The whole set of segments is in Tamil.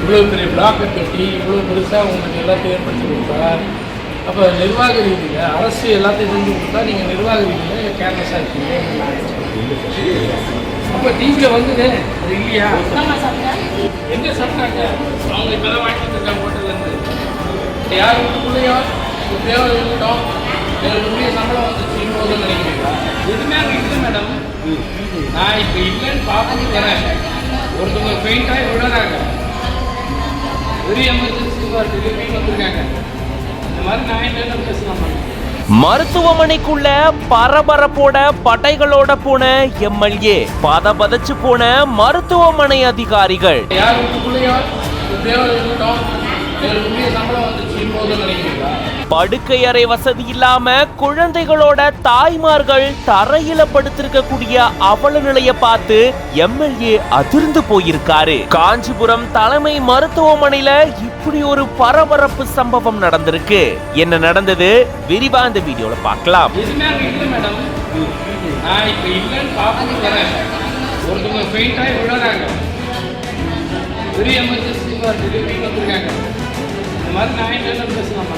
இவ்வளோ பெரிய பிளாக்கை கட்டி இவ்வளோ பெருசாக உங்களுக்கு எல்லாத்தையும் ஏற்படுத்தி கொடுத்தா, அப்போ நிர்வாக ரீதியில் அரசு எல்லாத்தையும் செஞ்சு கொடுத்தா நீங்கள் நிர்வாக ரீதியில் கேர்லெஸ்ஸாக இருக்கீங்க. அப்போ நீங்கள் வந்துங்க அது இல்லையா? எங்கே சாப்பிட்டாங்க? அவங்க இப்போ தான் வாங்கிட்டு இருக்காங்க ஹோட்டல்லேருந்து. யார் வீட்டுக்குள்ளேயோ எப்படியோ இருக்கட்டும், எங்களுக்குரிய சம்பளம் வந்துச்சு இன்னொரு நினைக்கிறீங்களா? எதுவுமே அங்கே இல்லை மேடம். நான் இப்போ இல்லைன்னு பார்த்துட்டு வரேன். ஒருத்தவங்க பெயிண்டாக விடுறாங்க, பெரிய எமர்ஜென்சி வந்திருக்காங்க. இந்த மாதிரி நான் என்ன பேசலாம்? மருத்துவமனைக்குள்ள பரபரப்போட படைகளோட போன எம்எல்ஏ, பதபதச்சு போன மருத்துவமனை அதிகாரிகள். யார் வீட்டுக்குள்ளேயோ எப்படியோ இருக்கட்டும், எங்களுக்குரிய சம்பளம் வந்துச்சு இன்னொரு நினைக்கிறீங்களா? படுக்கை அறை வசதி இல்லாம குழந்தைகளோட தாய்மார்கள் தரையில படுத்திருக்க கூடிய அவல நிலைய பார்த்து எம்எல்ஏ அதிர்ந்து போயிருக்காரு. காஞ்சிபுரம் தலைமை மருத்துவமனையில இப்படி ஒரு பரபரப்பு சம்பவம் நடந்திருக்கு. என்ன நடந்தது விரிவா இந்த வீடியோல பார்க்கலாம். ஒருத்தவங்க பெயிண்டாக விடுறாங்க, பெரிய எமர்ஜென்சி வந்திருக்காங்க. இந்த மாதிரி நான் என்ன பேசலாம்?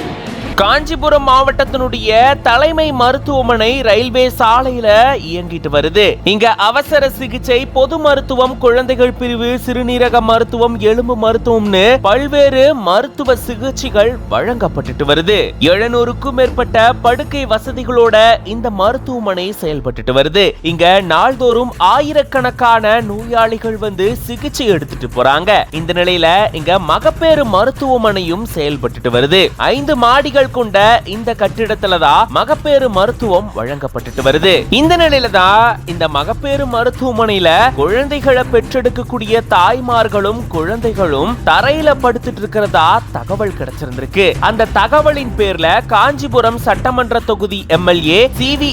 காஞ்சிபுரம் மாவட்டத்தினுடைய தலைமை மருத்துவமனை ரயில்வே சாலையில இயங்கிட்டு வருது. இங்க அவசர சிகிச்சை, பொது மருத்துவம், குழந்தைகள் பிரிவு, சிறுநீரக மருத்துவம், எலும்பு மருத்துவம்னு பல்வேறு மருத்துவ சிகிச்சைகள் வழங்கப்பட்டுட்டு வருது. 700க்கும் மேற்பட்ட படுக்கை வசதிகளோட இந்த மருத்துவமனை செயல்பட்டு வருது. இங்க நாள்தோறும் ஆயிரக்கணக்கான நோயாளிகள் வந்து சிகிச்சை எடுத்துட்டு போறாங்க. இந்த நிலையில இங்க மகப்பேறு மருத்துவமனையும் செயல்பட்டு வருது. 5 மாடிகள் கொண்ட இந்த கட்டிடத்துல தான் மகப்பேறு மருத்துவம் வழங்கப்பட்டு வருது. இந்த நிலையில தான் இந்த மகப்பேறு மருத்துவமனையில குழந்தைகளை பெற்றெடுக்கக்கூடிய தாய்மார்களும் குழந்தைகளும் தரையில படுத்துட்டு இருக்கிறதா தகவல் கிடைச்சிருந்திருக்கு. அந்த தகவலின் பேர்ல காஞ்சிபுரம் சட்டமன்ற தொகுதி எம்எல்ஏ சிவி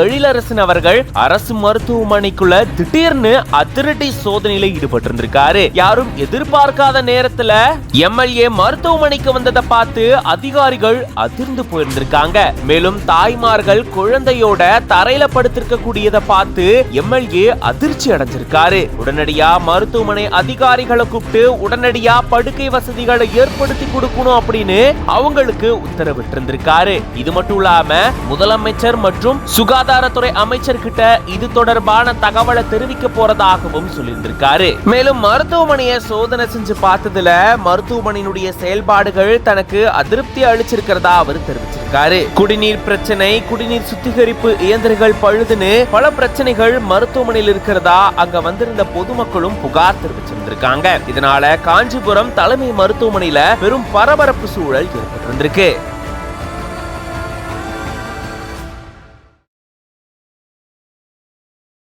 எழிலரசன் அவர்கள் அரசு மருத்துவமனைக்குள்ள திடீர்னு அதிரடி சோதனையில ஈடுபட்டு இருந்திருக்காரு. யாரும் எதிர்பார்க்காத நேரத்துல எம்எல்ஏ மருத்துவமனைக்கு வந்ததை பார்த்து அதிகாரிகள் அதிர்ந்து போயிருந்திருக்காங்க. மேலும் தாய்மார்கள் குழந்தையோட தரையில படுத்திருக்க கூடியதை பார்த்து எம்எல்ஏ அதிர்ச்சி அடைஞ்சிருக்காரு. உடனடியா மருத்துவமனை அதிகாரிகளை கூப்பிட்டு உடனடியா படுக்கை வசதிகளை ஏற்படுத்தி கொடுக்கணும் அப்படின்னு அவங்களுக்கு உத்தரவிட்டு இருந்திருக்காரு. இது மட்டும் இல்லாம முதலமைச்சர் மற்றும் சுகாதாரத்துறை அமைச்சர் கிட்ட இது தொடர்பான தகவலை தெரிவிக்க போறதாகவும் சொல்லியிருந்திருக்காரு. மேலும் மருத்துவமனையை சோதனை செஞ்சு பார்த்ததுல மருத்துவமனையினுடைய செயல்பாடுகள் தனக்கு அதிருப்தி அளிச்சிருக்கிறதா அவர் தெரிவிச்சிருக்காரு. குடிநீர் பிரச்சனை, குடிநீர் சுத்திகரிப்பு இயந்திரங்கள் பழுதுன்னு பல பிரச்சனைகள் மருத்துவமனையில் இருக்கிறதா அங்க வந்திருந்த பொதுமக்களும் புகார் தெரிவிச்சிருந்திருக்காங்க. இதனால காஞ்சிபுரம் தலைமை மருத்துவமனையில பெரும் பரபரப்பு சூழல் ஏற்பட்டிருந்திருக்கு.